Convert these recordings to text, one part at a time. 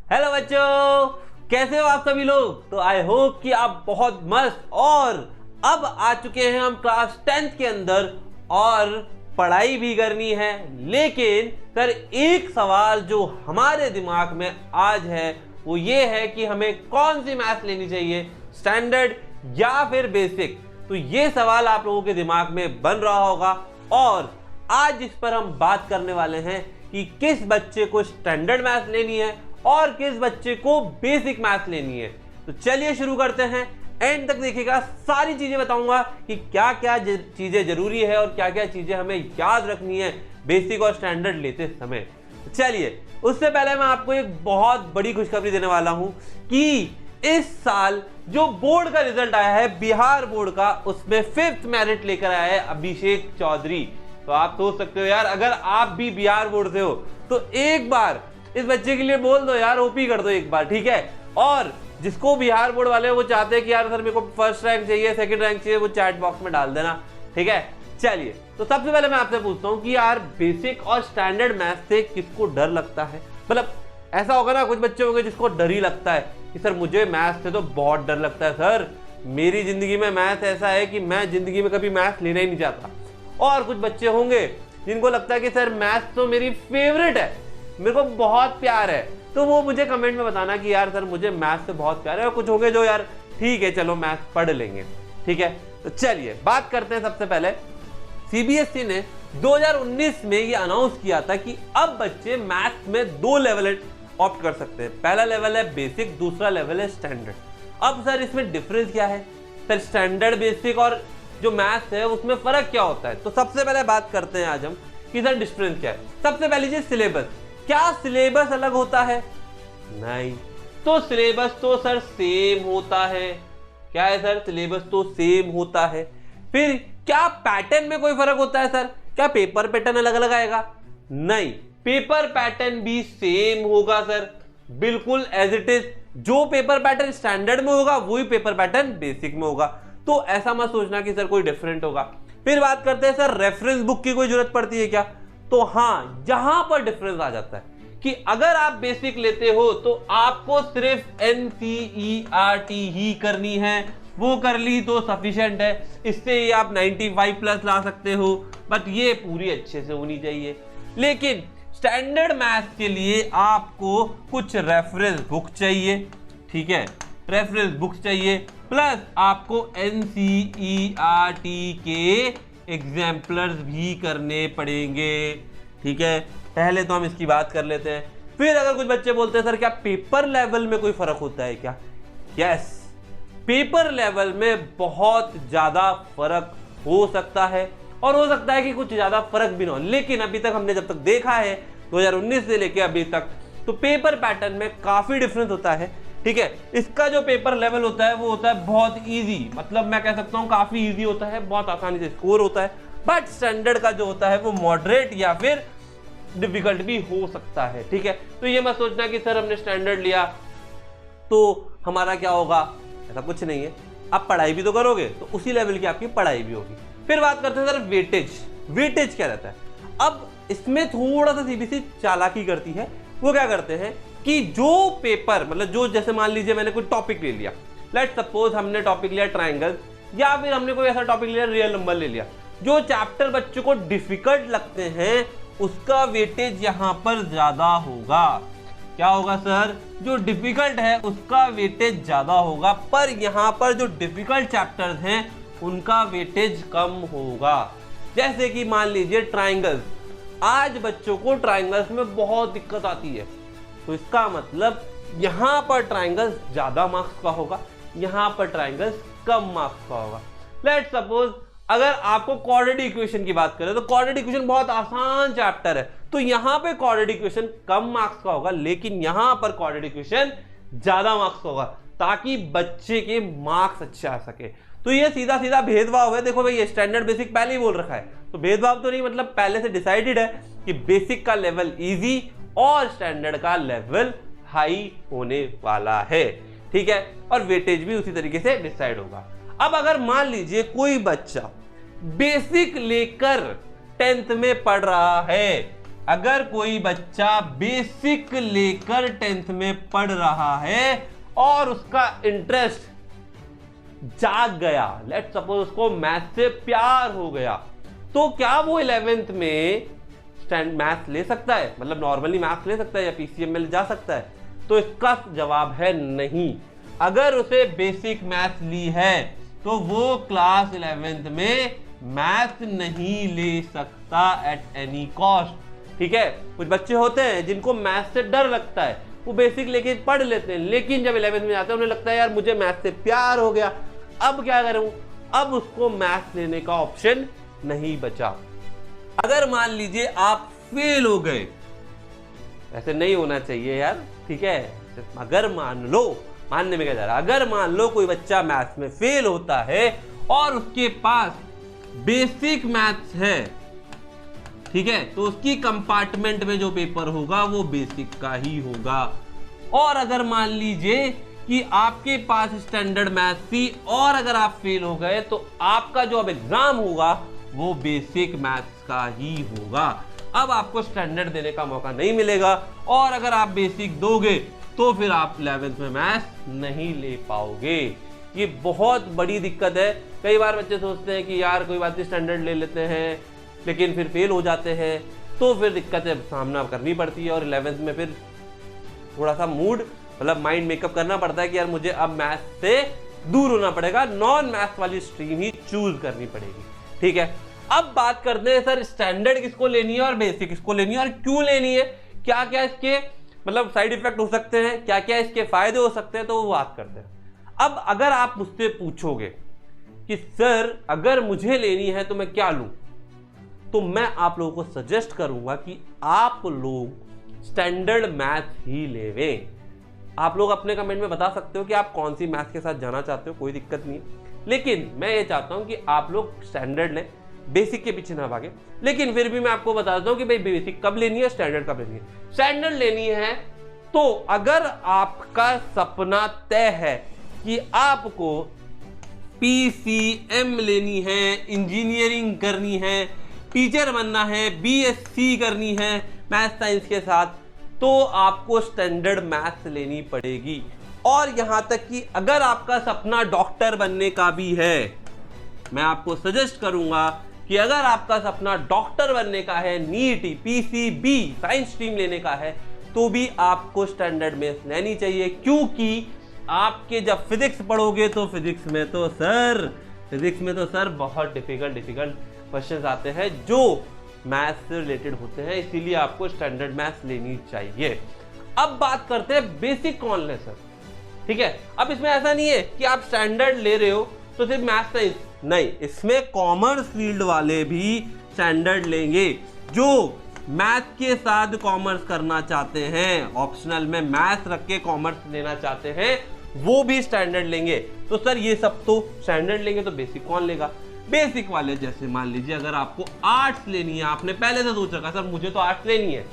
Hello बच्चों, कैसे हो आप सभी लोग। तो आई होप कि आप बहुत मस्त और अब आ चुके हैं हम क्लास 10th के अंदर और पढ़ाई भी करनी है। लेकिन सर एक सवाल जो हमारे दिमाग में आज है वो ये है कि हमें कौन सी मैथ्स लेनी चाहिए, स्टैंडर्ड या फिर बेसिक। तो ये सवाल आप लोगों के दिमाग में बन रहा होगा और आज इस पर हम बात करने वाले हैं कि किस बच्चे को स्टैंडर्ड मैथ्स लेनी है और किस बच्चे को बेसिक मैथ्स लेनी है। तो चलिए शुरू करते हैं। एंड तक देखिएगा, सारी चीजें बताऊंगा कि क्या क्या चीजें जरूरी है और क्या क्या चीजें हमें याद रखनी है बेसिक और स्टैंडर्ड लेते समय। तो चलिए, उससे पहले मैं आपको एक बहुत बड़ी खुशखबरी देने वाला हूं कि इस साल जो बोर्ड का रिजल्ट आया है बिहार बोर्ड का, उसमें 5th मेरिट लेकर आया है अभिषेक चौधरी। तो आप सोच सकते हो यार, अगर आप भी बिहार बोर्ड से हो तो एक बार इस बच्चे के लिए बोल दो यार, ओपी कर दो एक बार, ठीक है। और जिसको बिहार बोर्ड वाले वो चाहते हैं कि यार सर मेरे को फर्स्ट रैंक चाहिए, सेकंड रैंक चाहिए, वो चैट बॉक्स में डाल देना, ठीक है। चलिए, तो सबसे पहले मैं आपसे पूछता हूँ कि यार बेसिक और स्टैंडर्ड मैथ्स से किसको डर लगता है। मतलब ऐसा होगा ना, कुछ बच्चे होंगे जिसको डर ही लगता है कि सर मुझे मैथ्स से तो बहुत डर लगता है, सर मेरी जिंदगी में मैथ ऐसा है कि मैं जिंदगी में कभी मैथ्स लेना ही नहीं चाहता। और कुछ बच्चे होंगे जिनको लगता है कि सर मैथ्स तो मेरी फेवरेट है, मेरे को बहुत प्यार है। तो वो मुझे कमेंट में बताना कि यार सर मुझे मैथ्स से बहुत प्यार है। और कुछ होंगे जो यार ठीक है चलो मैथ्स पढ़ लेंगे, ठीक है। तो चलिए बात करते हैं। सबसे पहले सीबीएसई ने 2019 में ये अनाउंस किया था कि अब बच्चे मैथ्स में 2 लेवल ऑप्ट कर सकते हैं। पहला लेवल है बेसिक, दूसरा लेवल है स्टैंडर्ड। अब सर इसमें डिफरेंस क्या है, सर स्टैंडर्ड बेसिक और जो मैथ्स है उसमें फर्क क्या होता है। तो सबसे पहले बात करते हैं आज हम कि सर डिफरेंस क्या है। सबसे पहली चीज सिलेबस। क्या सिलेबस अलग होता है? नहीं। तो सिलेबस तो सर सेम होता है। क्या है सर? सिलेबस तो सेम होता है। फिर क्या पैटर्न में कोई फर्क होता है सर? क्या पेपर पैटर्न अलग अलग आएगा? नहीं, पेपर पैटर्न भी सेम होगा सर, बिल्कुल एज इट इज। जो पेपर पैटर्न स्टैंडर्ड में होगा वही पेपर पैटर्न बेसिक में होगा। तो ऐसा मत सोचना कि सर कोई डिफरेंट होगा। फिर बात करते हैं सर रेफरेंस बुक की कोई जरूरत पड़ती है क्या। तो हाँ, यहां पर डिफरेंस आ जाता है कि अगर आप बेसिक लेते हो तो आपको सिर्फ NCERT ही करनी है, वो कर ली तो सफिशिएंट है। इससे ये आप 95+ ला सकते हो, बट ये पूरी अच्छे से होनी चाहिए। लेकिन स्टैंडर्ड मैथ्स के लिए आपको कुछ रेफरेंस बुक चाहिए, ठीक है, रेफरेंस बुक चाहिए, प्लस आपको NCERT के एग्जाम्पलर्स भी करने पड़ेंगे, ठीक है। पहले तो हम इसकी बात कर लेते हैं। फिर अगर कुछ बच्चे बोलते हैं सर क्या पेपर लेवल में कोई फर्क होता है क्या? यस, पेपर लेवल में बहुत ज्यादा फर्क हो सकता है और हो सकता है कि कुछ ज्यादा फर्क भी ना हो। लेकिन अभी तक हमने जब तक देखा है 2019 से लेके अभी तक, तो पेपर पैटर्न में काफी डिफरेंस होता है, ठीक है। इसका जो पेपर लेवल होता है वो होता है बहुत इजी, मतलब मैं कह सकता हूं काफी इजी होता है, बहुत आसानी से स्कोर होता है। बट स्टैंडर्ड का जो होता है वो मॉडरेट या फिर डिफिकल्ट भी हो सकता है, ठीक है। तो ये मत सोचना कि सर हमने स्टैंडर्ड लिया तो हमारा क्या होगा, ऐसा कुछ नहीं है। आप पढ़ाई भी तो करोगे तो उसी लेवल की आपकी पढ़ाई भी होगी। फिर बात करते हैं सर वेटेज। वेटेज क्या रहता है? अब इसमें थोड़ा सा सीबीएसई चालाकी करती है। वो क्या करते हैं कि जो पेपर, मतलब जो, जैसे मान लीजिए मैंने कोई टॉपिक ले लिया, लेट सपोज हमने टॉपिक लिया ट्राइंगल, या फिर हमने कोई ऐसा टॉपिक लिया रियल नंबर ले लिया, जो चैप्टर बच्चों को डिफिकल्ट लगते हैं उसका वेटेज यहां पर ज्यादा होगा। क्या होगा सर? जो डिफिकल्ट है उसका वेटेज ज्यादा होगा, पर यहां पर जो डिफिकल्ट चैप्टर्स हैं उनका वेटेज कम होगा। जैसे कि मान लीजिए ट्राइंगल्स, आज बच्चों को ट्राइंगल्स में बहुत दिक्कत आती है, तो इसका मतलब यहां पर ट्राइंगल्स ज्यादा मार्क्स का होगा, यहां पर ट्राइंगल्स कम मार्क्स का होगा। लेट सपोज अगर आपको क्वाड्रेटिक इक्वेशन की बात करें तो क्वाड्रेटिक इक्वेशन बहुत आसान चैप्टर है, तो यहां पे क्वाड्रेटिक इक्वेशन कम मार्क्स का होगा, लेकिन यहां पर क्वाड्रेटिक इक्वेशन ज्यादा मार्क्स का होगा, ताकि बच्चे के मार्क्स अच्छे आ सके। तो ये सीधा सीधा भेदभाव है। देखो भाई, ये स्टैंडर्ड बेसिक पहले ही बोल रखा है, तो भेदभाव तो नहीं, मतलब पहले से डिसाइडेड है कि बेसिक का लेवल इजी और स्टैंडर्ड का लेवल हाई होने वाला है, ठीक है। और वेटेज भी उसी तरीके से डिसाइड होगा। अब अगर मान लीजिए कोई बच्चा बेसिक लेकर 10th में पढ़ रहा है, अगर कोई बच्चा बेसिक लेकर 10th में पढ़ रहा है और उसका इंटरेस्ट जाग गया, लेट्स सपोज उसको मैथ से प्यार हो गया, तो क्या वो 11th में मैथ ले सकता है, मतलब नॉर्मली मैथ ले सकता है या पीसीएम में जा सकता है? तो इसका जवाब है नहीं। अगर उसे बेसिक मैथ ली है तो वो क्लास 11th में मैथ नहीं ले सकता एट एनी कॉस्ट। ठीक है, कुछ बच्चे होते हैं जिनको मैथ से डर लगता है, वो बेसिक लेके पढ़ लेते हैं, लेकिन जब 11th में जाते हैं उन्हें लगता है यार मुझे मैथ से प्यार हो गया, अब क्या करूं? अब उसको मैथ लेने का ऑप्शन नहीं बचा। अगर मान लीजिए आप फेल हो गए, ऐसे नहीं होना चाहिए यार, ठीक है, अगर मान लो, मानने में क्या जा रहा है, अगर मान लो कोई बच्चा मैथ्स में फेल होता है और उसके पास बेसिक मैथ्स है, ठीक है, तो उसकी कंपार्टमेंट में जो पेपर होगा वो बेसिक का ही होगा। और अगर मान लीजिए कि आपके पास स्टैंडर्ड मैथ्स थी और अगर आप फेल हो गए तो आपका जो अब एग्जाम होगा वो बेसिक मैथ्स का ही होगा। अब आपको स्टैंडर्ड देने का मौका नहीं मिलेगा और अगर आप बेसिक दोगे तो फिर आप 11th में मैथ्स नहीं ले पाओगे। ये बहुत बड़ी दिक्कत है। कई बार बच्चे सोचते हैं कि यार कोई बात नहीं स्टैंडर्ड ले लेते हैं, लेकिन फिर फेल हो जाते हैं तो फिर दिक्कतें सामना करनी पड़ती है और 11th में फिर थोड़ा सा मूड मतलब माइंड मेकअप करना पड़ता है कि यार मुझे अब मैथ्स से दूर होना पड़ेगा, नॉन मैथ्स वाली स्ट्रीम ही चूज करनी पड़ेगी। ठीक है, अब बात करते हैं सर स्टैंडर्ड किसको लेनी है और बेसिक किसको लेनी है और क्यों लेनी है, क्या क्या इसके मतलब साइड इफेक्ट हो सकते हैं, क्या क्या इसके फायदे हो सकते हैं, तो वो बात करते हैं। अब अगर आप मुझसे पूछोगे कि सर अगर मुझे लेनी है तो मैं क्या लूं, तो मैं आप लोगों को सजेस्ट करूंगा कि आप लोग स्टैंडर्ड मैथ ही लेवें। आप लोग अपने कमेंट में बता सकते हो कि आप कौन सी मैथ के साथ जाना चाहते हो, कोई दिक्कत नहीं है, लेकिन मैं ये चाहता हूं कि आप लोग स्टैंडर्ड लें, बेसिक के पीछे ना भागे। लेकिन फिर भी मैं आपको बता देता हूं कि भाई बेसिक कब लेनी है, स्टैंडर्ड कब लेनी है। स्टैंडर्ड लेनी है तो अगर आपका सपना तय है कि आपको पीसीएम लेनी है, इंजीनियरिंग करनी है, टीचर बनना है, बीएससी करनी है मैथ साइंस के साथ, तो आपको स्टैंडर्ड मैथ्स लेनी पड़ेगी। और यहां तक कि अगर आपका सपना डॉक्टर बनने का भी है, मैं आपको सजेस्ट करूंगा कि अगर आपका सपना डॉक्टर बनने का है, नीट पीसीबी साइंस स्ट्रीम लेने का है, तो भी आपको स्टैंडर्ड मैथ्स लेनी चाहिए। क्योंकि आपके जब फिजिक्स पढ़ोगे तो फिजिक्स में तो सर बहुत डिफिकल्ट क्वेश्चंस आते हैं जो मैथ्स से रिलेटेड होते हैं, इसीलिए आपको स्टैंडर्ड मैथ्स लेनी चाहिए। अब बात करते हैं बेसिक कौन ले सर। ठीक है, अब इसमें ऐसा नहीं है कि आप स्टैंडर्ड ले रहे हो तो सिर्फ मैथ्स साइंस नहीं, इसमें कॉमर्स फील्ड वाले भी स्टैंडर्ड लेंगे। जो मैथ के साथ कॉमर्स करना चाहते हैं, ऑप्शनल में मैथ रख के कॉमर्स लेना चाहते हैं, वो भी स्टैंडर्ड लेंगे। तो सर ये सब तो स्टैंडर्ड लेंगे, तो बेसिक कौन लेगा? बेसिक वाले, जैसे मान लीजिए अगर आपको आर्ट्स लेनी है, आपने पहले से सोच रखा सर मुझे तो आर्ट्स लेनी है,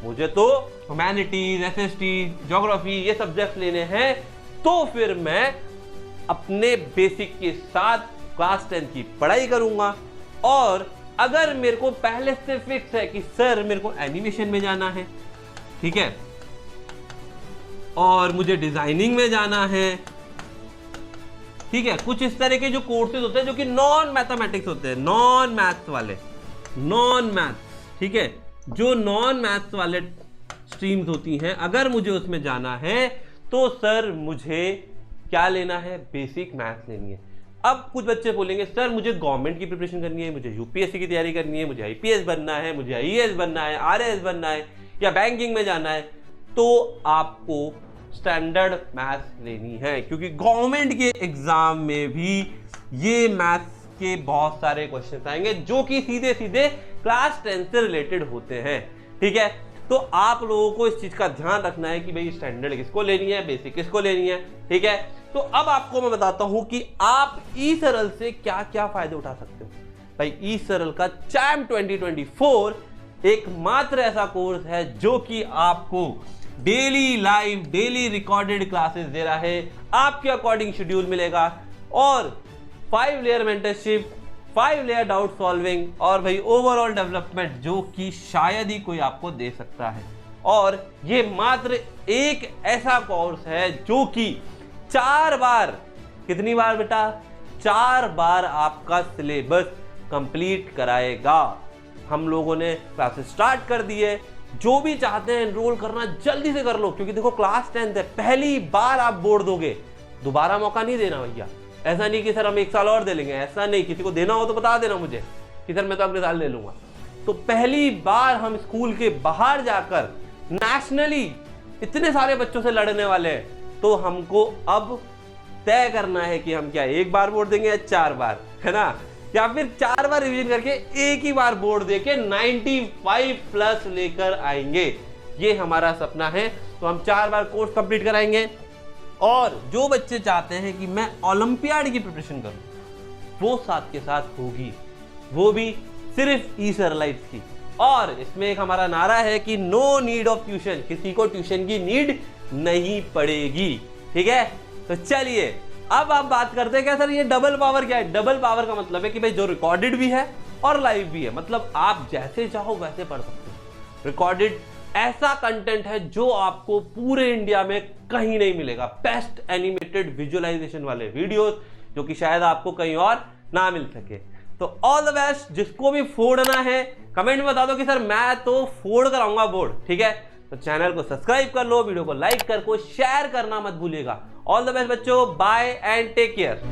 मुझे तो ह्यूमैनिटीज, एसएसटी, ज्योग्राफी ये सब्जेक्ट लेने हैं, तो फिर मैं अपने बेसिक के साथ क्लास 10 की पढ़ाई करूंगा। और अगर मेरे को पहले से फिक्स है कि सर मेरे को एनिमेशन में जाना है, ठीक है, और मुझे डिजाइनिंग में जाना है, ठीक है, कुछ इस तरह के जो कोर्सेज होते हैं जो कि नॉन मैथमेटिक्स होते हैं, नॉन मैथ्स वाले, नॉन मैथ्स, ठीक है, जो नॉन मैथ्स वाले स्ट्रीम्स होती हैं, अगर मुझे उसमें जाना है तो सर मुझे क्या लेना है? बेसिक मैथ्स लेनी है। अब कुछ बच्चे बोलेंगे सर मुझे गवर्नमेंट की प्रिपरेशन करनी है, मुझे यूपीएससी की तैयारी करनी है, मुझे आईपीएस बनना है, मुझे आईएएस बनना है, आरएएस बनना है या बैंकिंग में जाना है, तो आपको स्टैंडर्ड मैथ्स लेनी है। क्योंकि गवर्नमेंट के एग्जाम में भी ये मैथ्स के बहुत सारे क्वेश्चन आएंगे जो कि सीधे सीधे क्लास 10 से रिलेटेड होते हैं। ठीक है, तो आप लोगों को इस चीज का ध्यान रखना है कि भाई स्टैंडर्ड किसको लेनी है, बेसिक किसको लेनी है। ठीक है, तो अब आपको मैं बताता हूं कि आप ई सरल से क्या क्या फायदे उठा सकते हो। भाई ई सरल का चैम 2024 एकमात्र ऐसा कोर्स है जो कि आपको daily live, daily recorded classes दे रहा है, आपके अकॉर्डिंग शेड्यूल मिलेगा और 5 layer mentorship, 5 layer doubt solving और भाई ओवरऑल डेवलपमेंट, जो कि शायद ही कोई आपको दे सकता है। और ये मात्र एक ऐसा कोर्स है जो कि 4 बार, कितनी बार बेटा, 4 बार आपका सिलेबस कंप्लीट कराएगा। हम लोगों ने क्लासेस स्टार्ट कर दी है, जो भी चाहते हैं एनरोल करना जल्दी से कर लो, क्योंकि देखो क्लास 10th है, पहली बार आप बोर्ड दोगे, दोबारा मौका नहीं देना भैया। ऐसा नहीं कि सर हम 1 साल और दे लेंगे, ऐसा नहीं। किसी को देना हो तो बता देना मुझे कि सर मैं तो अगले साल ले लूंगा। तो पहली बार हम स्कूल के बाहर जाकर नेशनली इतने सारे बच्चों से लड़ने वाले हैं, तो हमको अब तय करना है कि हम क्या 1 बार बोर्ड देंगे या 4 बार, है ना, या फिर 4 बार रिवीजन करके एक ही बार बोर्ड देके 95 प्लस लेकर आएंगे। ये हमारा सपना है। तो हम 4 बार कोर्स कंप्लीट कराएंगे। और जो बच्चे चाहते हैं कि मैं ओलंपियाड की प्रिपरेशन करूं, वो साथ के साथ होगी, वो भी सिर्फ ई-सरलाइट्स की। और इसमें एक हमारा नारा है कि नो नीड ऑफ ट्यूशन, किसी को ट्यूशन की नीड नहीं पड़ेगी। ठीक है, तो चलिए अब आप बात करते हैं क्या सर ये डबल पावर क्या है। डबल पावर का मतलब है कि भाई जो रिकॉर्डेड भी है और लाइव भी है, मतलब आप जैसे चाहो वैसे पढ़ सकते हो। रिकॉर्डेड ऐसा कंटेंट है जो आपको पूरे इंडिया में कहीं नहीं मिलेगा। बेस्ट एनिमेटेड विजुअलाइजेशन वाले वीडियोस जो कि शायद आपको कहीं और ना मिल सके। तो ऑल द बेस्ट। जिसको भी फोड़ना है कमेंट में बता दो कि सर मैं तो फोड़ कर आऊंगा बोर्ड। ठीक है, तो चैनल को सब्सक्राइब कर लो, वीडियो को लाइक कर को शेयर करना मत भूलिएगा। ऑल द बेस्ट बच्चों, बाय एंड टेक केयर।